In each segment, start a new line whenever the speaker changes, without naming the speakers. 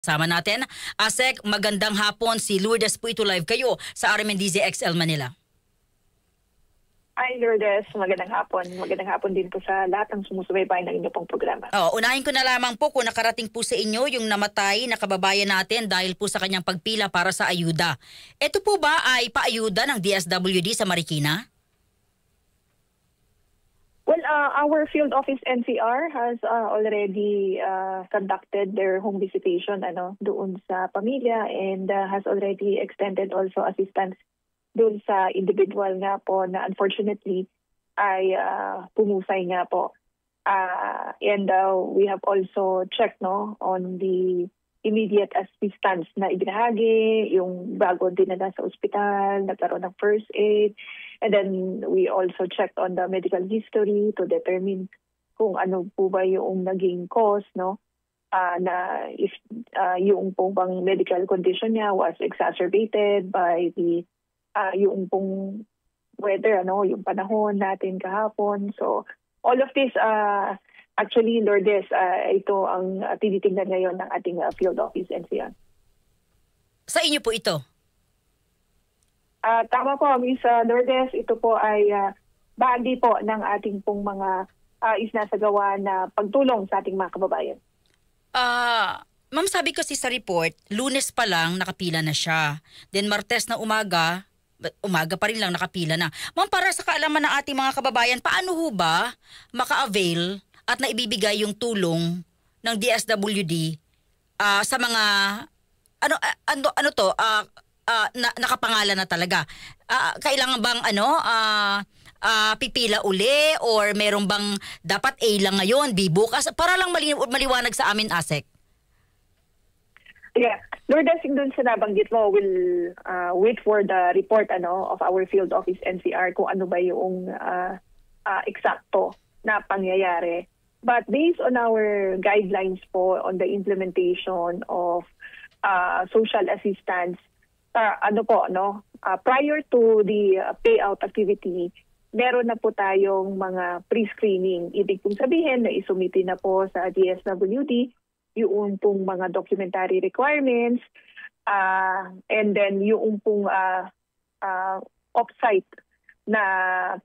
Sama natin, Asek, magandang hapon. Si Lourdes po ito live kayo sa RMNDZ XL Manila.
Hi Lourdes, magandang hapon. Magandang hapon din po sa lahat ng sumusubaybay ng inyong pong programa.
Unahin ko na lamang po kung nakarating po sa inyo yung namatay na kababayan natin dahil po sa kanyang pagpila para sa ayuda. Ito po ba ay paayuda ng DSWD sa Marikina?
Well, our field office NCR has already conducted their home visitation doon sa pamilya and has already extended also assistance doon sa individual nga po na unfortunately ay pumusay nga po. And we have also checked on the immediate assistance na ibinahagi, yung bago dinala sa ospital, nagkaroon ng first aid. And then we also checked on the medical history to determine kung ano po ba yung naging cause, na if yung pong bang medical condition niya was exacerbated by the yung pong weather, yung panahon natin kahapon. So all of this, actually, Lourdes, ito ang tinitingnan ngayon ng ating field office NCR.
Sa inyo po ito?
Tama po, Ms. Lourdes, ito po ay bahagi po ng ating pong mga isnasagawa na pagtulong sa ating mga kababayan.
Ma'am, sabi kasi sa report, Lunes pa lang nakapila na siya. Then Martes na umaga pa rin lang nakapila na. Ma'am, para sa kaalaman ng ating mga kababayan, paano ho ba maka-avail at naibibigay yung tulong ng DSWD sa mga nakapangalan na talaga? Kailangan bang pipila uli or meron bang dapat A lang ngayon, B bukas? Para lang maliwanag sa amin, Asek.
Yeah. Lourdes, doon sa nabanggit mo, we'll wait for the report of our field office NCR kung ano ba yung eksakto na pangyayari. But based on our guidelines po on the implementation of social assistance, prior to the payout activity, meron na po tayong mga pre-screening. Ibig pong sabihin na isumiti na po sa DSWD yung pong mga documentary requirements, and then yung pong off-site na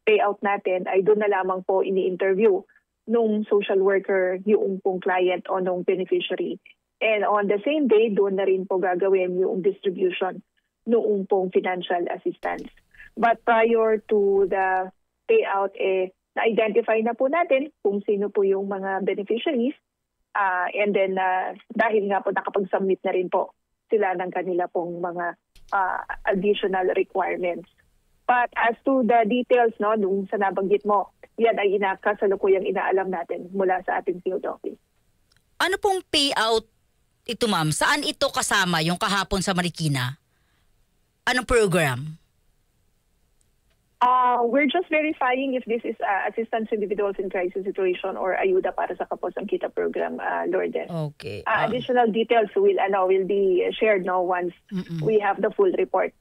payout natin ay doon na lamang po ini-interview nung social worker yung pong client o nung beneficiary. And on the same day, doon na rin po gagawin yung distribution noong pong financial assistance. But prior to the payout, na-identify na po natin kung sino po yung mga beneficiaries. And then, dahil nga po nakapag-submit na rin po sila ng kanila pong mga additional requirements. But as to the details, nung sa nabanggit mo, yan ay kasalukuyang inaalam natin mula sa ating field office.
Ano pong payout ito, ma'am? Saan ito kasama yung kahapon sa Marikina? Anong program?
We're just verifying if this is assistance to individuals in crisis situation or ayuda para sa Kapos ang Kita program, Lourdes.
Okay.
Additional details will be shared once we have the full report.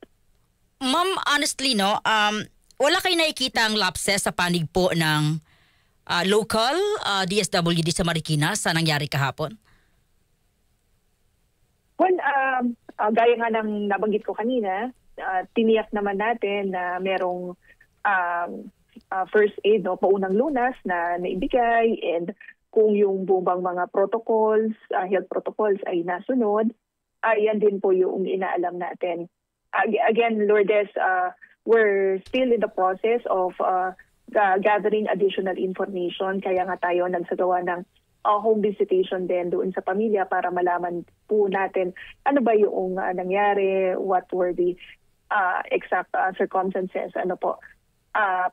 Ma'am, honestly, wala kayo nakikita ang lapses sa panig po ng local DSWD sa Marikina sa nangyari kahapon?
Well, gaya nga ng nabanggit ko kanina, tiniyak naman natin na merong first aid, paunang lunas na naibigay, and kung yung buong mga protocols, health protocols ay nasunod, yan din po yung inaalam natin. Again, Lourdes, we're still in the process of gathering additional information, kaya nga tayo nagsagawa ng home visitation din doon sa pamilya para malaman po natin ano ba yung nangyari, what were the exact circumstances,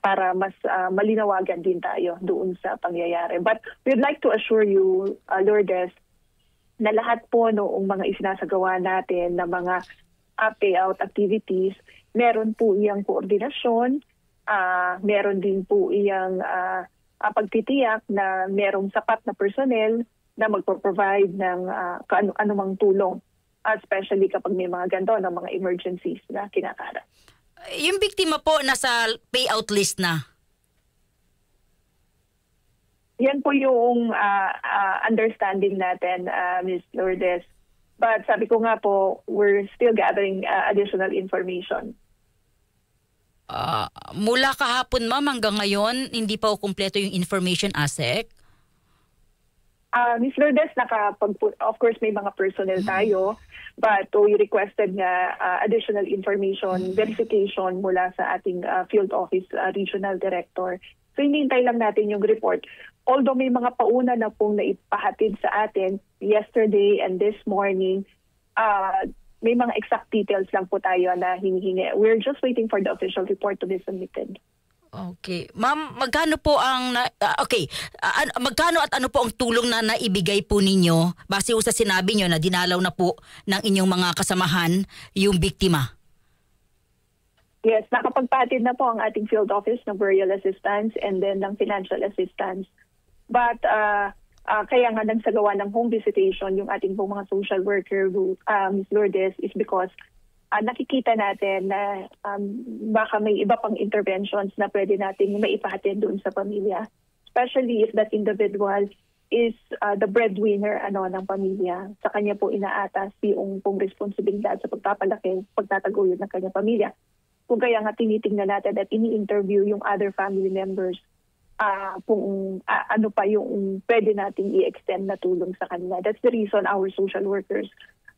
para mas malinawagan din tayo doon sa pangyayari. But we'd like to assure you, Lourdes, na lahat po noong mga isinasagawa natin na mga payout activities, meron po iyang koordinasyon, meron din po iyang pagtitiyak na merong sapat na personnel na magpo-provide ng anumang tulong, especially kapag may mga ganito na mga emergencies na kinakaharap.
Yung biktima po nasa payout list na?
Yan po yung understanding natin, Ms. Lourdes. But sabi ko nga po, we're still gathering additional information.
Mula kahapon, ma'am, hanggang ngayon, hindi pa kumpleto yung information, ASEC?
Ms. Lourdes, of course may mga personnel tayo, but we requested nga additional information, verification mula sa ating field office regional director. So hinihintay lang natin yung report. Although may mga pauna na pong naipahatid sa atin yesterday and this morning, may mga exact details lang po tayo na hinihingi. We're just waiting for the official report to be submitted.
Okay. Ma'am, magkano po ang magkano at ano po ang tulong na naibigay po ninyo base sa sinabi nyo na dinalaw na po ng inyong mga kasamahan yung biktima?
Yes, nakapagpatid na po ang ating field office ng burial assistance and then ng financial assistance. But kaya nga nagsagawa ng home visitation yung ating pong mga social worker, Ms. Lourdes, is because nakikita natin na baka may iba pang interventions na pwede nating maipahatid doon sa pamilya. Especially if that individual is the breadwinner ng pamilya. Sa kanya po inaatas yung pong responsibilidad sa pagpapalaki, pagtataguyod ng kanyang pamilya. Kung kaya nga tinitingnan natin at ini-interview yung other family members kung ano pa yung pwede nating i-extend na tulong sa kanila. That's the reason our social workers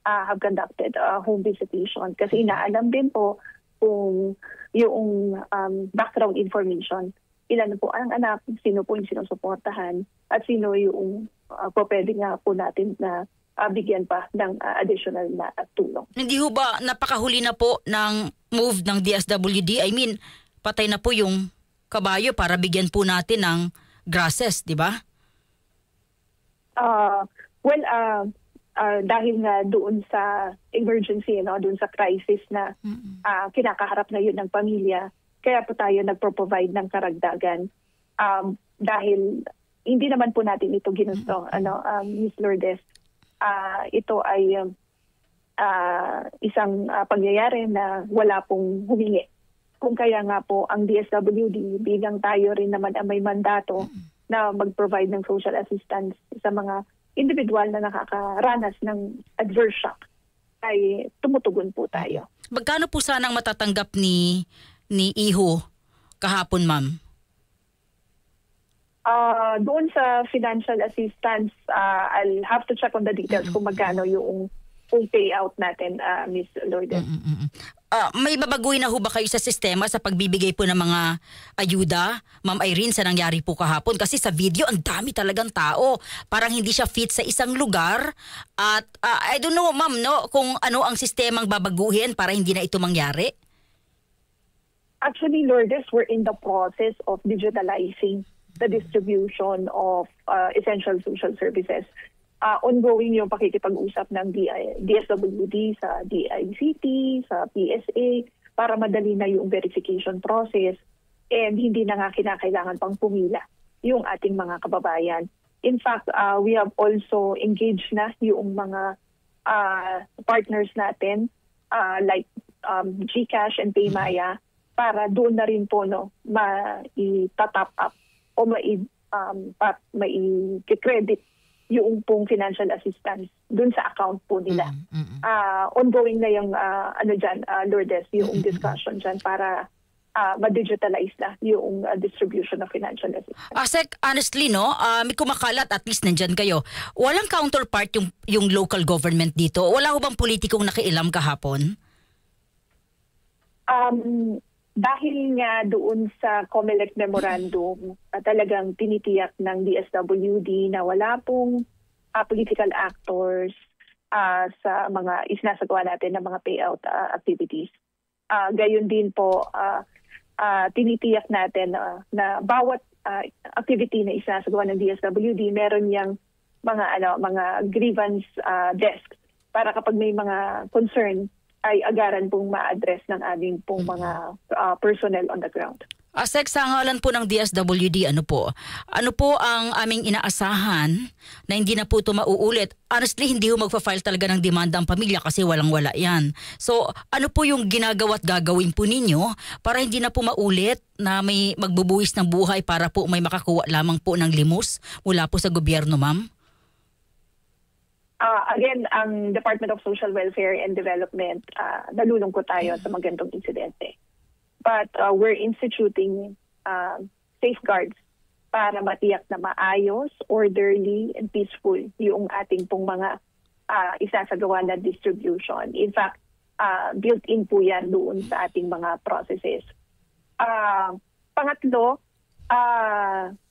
have conducted home visitation kasi inaalam din po kung yung background information, ilan po ang anak, sino po yung sinusuportahan at sino yung pwede nga po natin na bigyan pa ng additional na tulong.
Hindi ho ba napakahuli na po ng move ng DSWD? I mean, patay na po yung kabayo para bigyan po natin ng grasses, di ba?
Dahil nga doon sa emergency, doon sa crisis na kinakaharap na yun ng pamilya, kaya po tayo nagpro-provide ng karagdagan. Dahil hindi naman po natin ito ginusto, Ms. Lourdes. Ito ay isang pangyayari na wala pong humingi. Kung kaya nga po ang DSWD, bilang tayo rin naman ang may mandato na mag-provide ng social assistance sa mga individual na nakakaranas ng adverse shock, ay tumutugon po tayo.
Magkano po sanang matatanggap ni Iho kahapon, ma'am?
Doon sa financial assistance, I'll have to check on the details kung magkano yung payout natin, Ms. Lourdes.
May babaguhin na ho ba kayo sa sistema sa pagbibigay po ng mga ayuda, Ma'am Irene, sa nangyari po kahapon? Kasi sa video, ang dami talagang tao. Parang hindi siya fit sa isang lugar. At I don't know, ma'am, kung ano ang sistemang babaguhin para hindi na ito mangyari?
Actually, Lourdes, we're in the process of digitalizing the distribution of essential social services. Ongoing yung pakikipag-usap ng DSWD sa DICT, sa PSA, para madali na yung verification process and hindi na nga kinakailangan pang pumila yung ating mga kababayan. In fact, we have also engaged na yung mga partners natin like GCash and Paymaya para doon na rin po mai-top up o mai-credit yung pong financial assistance dun sa account po nila. Ongoing na yung Lourdes, yung discussion dyan para ma-digitalize na yung distribution of financial assistance.
Sec, honestly, may kumakalat, at least nandyan kayo. Walang counterpart yung local government dito? Wala ho bang politikong nakialam kahapon?
Dahil nga doon sa COMELEC memorandum, talagang tinitiyak ng DSWD na wala pong political actors sa mga isinasagawa natin ng mga payout activities. Gayon din po, tinitiyak natin na bawat activity na isinasagawa ng DSWD, meron yang mga grievance desk para kapag may mga concern, ay agaran pong ma-address ng aming pong mga personnel on the ground.
Sec, sa ngalan po ng DSWD, ano po ang aming inaasahan na hindi na po ito mauulit? Honestly, hindi ho magpa-file talaga ng demanda ang pamilya kasi walang-wala yan. So, ano po yung ginagawa at gagawin po ninyo para hindi na po maulit na may magbubuhis ng buhay para po may makakuha lamang po ng limos mula po sa gobyerno, ma'am?
Again, ang Department of Social Welfare and Development, nalulungkot tayo sa mga ganitong insidente. But we're instituting safeguards para matiyak na maayos, orderly, and peaceful yung ating pong mga isasagawa na distribution. In fact, built-in po yan doon sa ating mga processes. Pangatlo,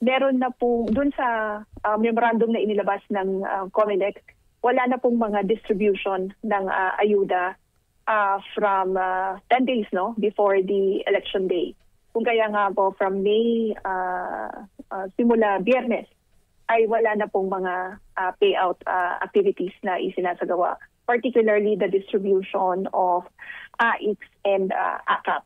meron na po doon sa memorandum na inilabas ng COMELEC, wala na pong mga distribution ng ayuda from 10 days before the election day. Kung kaya nga po from May simula Biyernes ay wala na pong mga payout activities na isinasagawa, particularly the distribution of AIX and AKAP.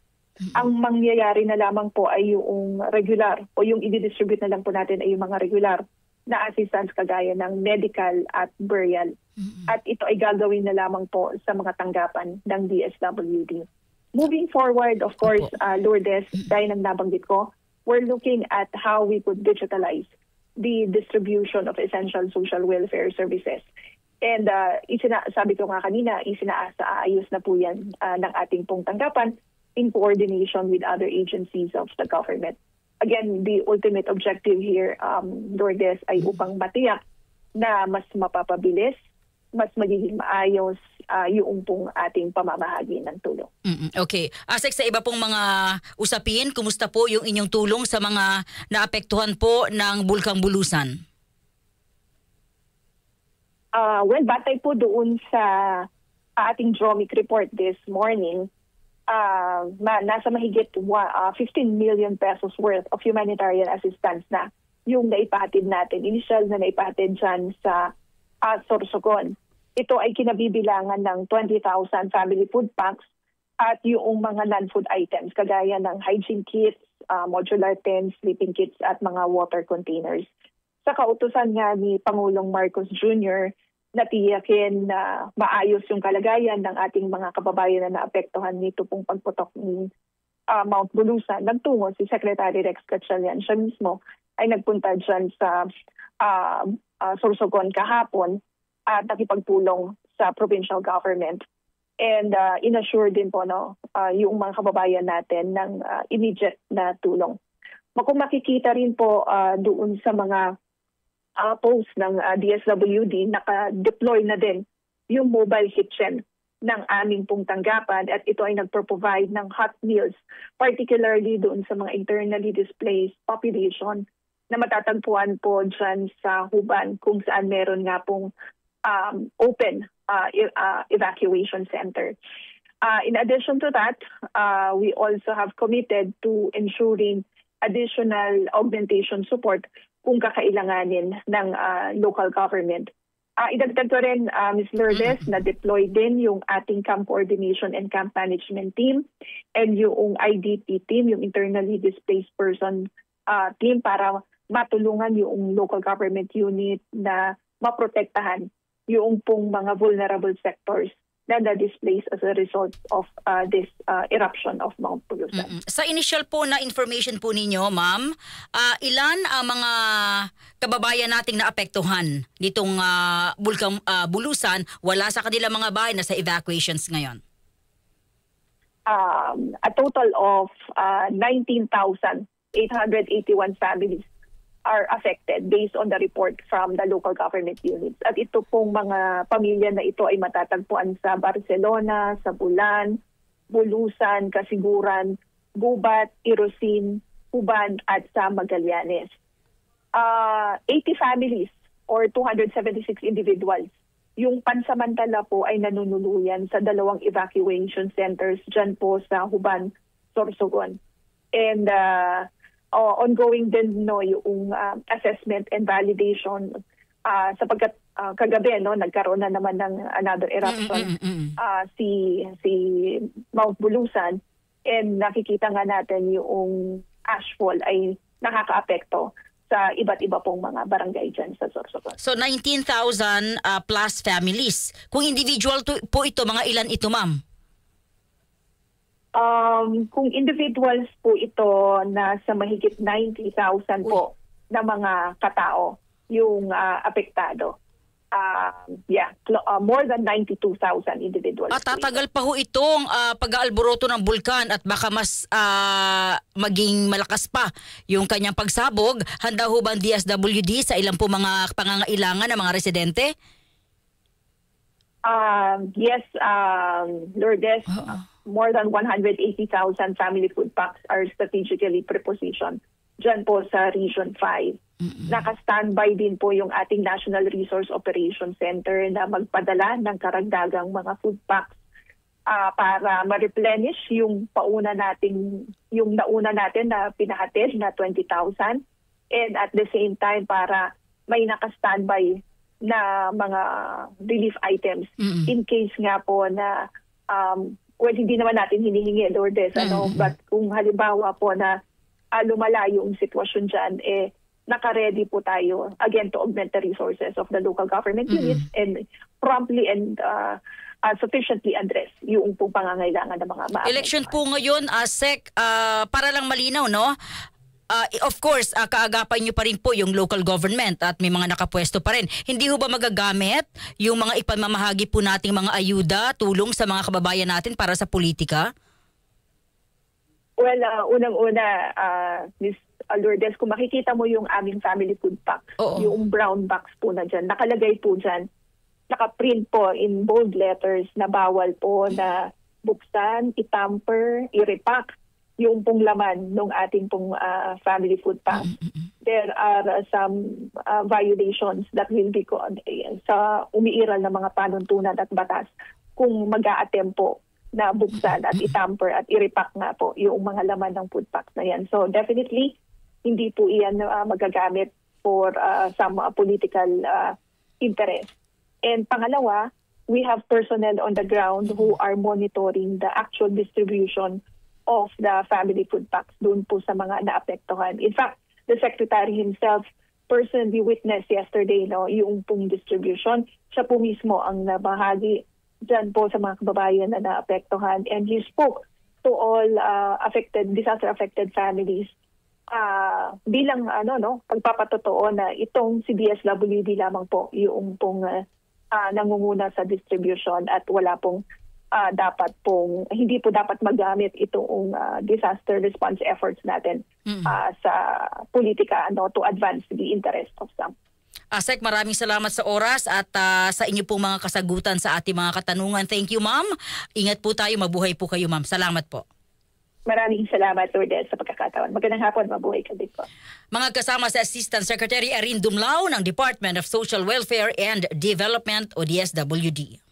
Ang mangyayari na lamang po ay yung regular o yung i-distribute na lang po natin ay yung mga regular na assistance kagaya ng medical at burial. At ito ay gagawin na lamang po sa mga tanggapan ng DSWD. Moving forward, of course, Lourdes, dahil nang nabanggit ko, we're looking at how we could digitalize the distribution of essential social welfare services. And sabi ko nga kanina, isinaayos na po yan ng ating pong tanggapan in coordination with other agencies of the government. Again, the ultimate objective here, Lourdes, ay upang matiyak na mas mapapabilis, mas magiging maayos yung pong ating pamamahagi ng tulong.
Okay. Asek, sa iba pong mga usapin, kumusta po yung inyong tulong sa mga naapektuhan po ng Bulkang Bulusan?
Well, batay po doon sa ating DROMIC report this morning, nasa mahigit 15 million pesos worth of humanitarian assistance na yung naipatid natin. Initial na naipatid dyan sa Sorsogon. Ito ay kinabibilangan ng 20,000 family food packs at yung mga non-food items kagaya ng hygiene kits, modular tents, sleeping kits at mga water containers. Sa kautusan nga ni Pangulong Marcos Jr., natiyakin na maayos yung kalagayan ng ating mga kababayan na naapektuhan nito pong pagputok ng Mount Bulusan. Nagtungo si Secretary Rex Gatchalian. Siya mismo ay nagpunta dyan sa Sorsogon kahapon at nakipagpulong sa provincial government. And inassure din po yung mga kababayan natin ng immediate na tulong. Kung makikita rin po doon sa mga post ng DSWD, naka-deploy na din yung mobile kitchen ng aming pong tanggapan at ito ay nagpro-provide ng hot meals, particularly doon sa mga internally displaced population na matatagpuan po dyan sa Huban kung saan meron nga pong open evacuation center. In addition to that, we also have committed to ensuring additional augmentation support kung kakailanganin ng local government. Idagdag ko rin, Ms. Lourdes, na deploy din yung ating camp coordination and camp management team and yung IDP team, yung internally displaced person team para matulungan yung local government unit na maprotektahan yung pong mga vulnerable sectors na na-displaced as a result of this eruption of Mount Bulusan.
Sa initial po na information po ninyo, ma'am, ilan ang mga kababayan nating naapektuhan nitong Bulkang Bulusan, wala sa kanilang mga bahay na sa evacuations ngayon?
A total of 19,881 families are affected based on the report from the local government units. At ito pong mga pamilya na ito ay matatagpuan sa Barcelona, sa Bulan, Bulusan, Kasiguran, Gubat, Irosin, Huban at sa Magallanes. 80 families or 276 individuals. Yung pansamantala po ay nanunuluyan sa 2 evacuation centers dyan po sa Huban, Sorsogon. And ongoing din yung assessment and validation sapagkat kagabi nagkaroon na naman ng another eruption si Mount Bulusan and nakikita nga natin yung ashfall ay nakakaapekto sa iba't iba pong mga barangay dyan sa Sorsogon.
So 19,000 plus families. Kung individual po ito, mga ilan ito, ma'am?
Kung individuals po ito, nasa mahigit 90,000 po na mga katao yung apektado. more than 92,000 individuals.
At tatagal pa ho itong pag-aalboroto ng bulkan at baka mas maging malakas pa yung kanyang pagsabog. Handa ho ba ang DSWD sa ilang po mga pangangailangan ng mga residente?
Yes, Lourdes, more than 180,000 family food packs are strategically prepositioned dyan po sa Region 5. Naka-standby din po yung ating National Resource Operations Center na magpadala ng karagdagang mga food packs para ma-replenish yung nauna natin na pinahatid na 20,000, and at the same time para may naka-standby na mga relief items in case nga po na hindi naman natin hinihingi, Lourdes, but kung halimbawa po na lumala yung sitwasyon dyan, naka-ready po tayo again to augment the resources of the local government units and promptly and sufficiently address yung pong pangangailangan ng mga
election po ngayon, Sec, para lang malinaw, no? Of course, kaagapan nyo pa rin po yung local government at may mga nakapwesto pa rin. Hindi ho ba magagamit yung mga ipamamahagi po nating mga ayuda, tulong sa mga kababayan natin para sa politika?
Well, unang-una, Ms. Lourdes, kung makikita mo yung aming family food pack, yung brown box po na dyan, nakalagay po dyan, nakaprint po in bold letters na bawal po na buksan, itamper, i-repack yung pong laman ng ating pong family food pack. There are some violations that will be sa umiiral ng mga panuntunan at batas kung mag-a-attempt po na buksan at itamper at i-repack nga po yung mga laman ng food packs na yan. So definitely, hindi po iyan magagamit for some political interest. And pangalawa, we have personnel on the ground who are monitoring the actual distribution of the family food packs doon po sa mga naapektuhan. In fact, the Secretary himself personally witnessed yesterday yung pong distribution. Siya po mismo ang nabahagi dyan po sa mga kababayan na naapektuhan. And he spoke to all disaster-affected families bilang pagpapatotoo na itong si DSWD lamang po yung pong nangunguna sa distribution at wala pong hindi po dapat magamit itong disaster response efforts natin sa politika to advance the interest of some.
Sec, maraming salamat sa oras at sa inyo pong mga kasagutan sa ating mga katanungan. Thank you, ma'am. Ingat po tayo, mabuhay po kayo, ma'am. Salamat po.
Maraming salamat, Lourdes, sa pagkakataon. Magandang hapon, mabuhay ka din po.
Mga kasama sa Assistant Secretary Erin Dumlao ng Department of Social Welfare and Development o DSWD.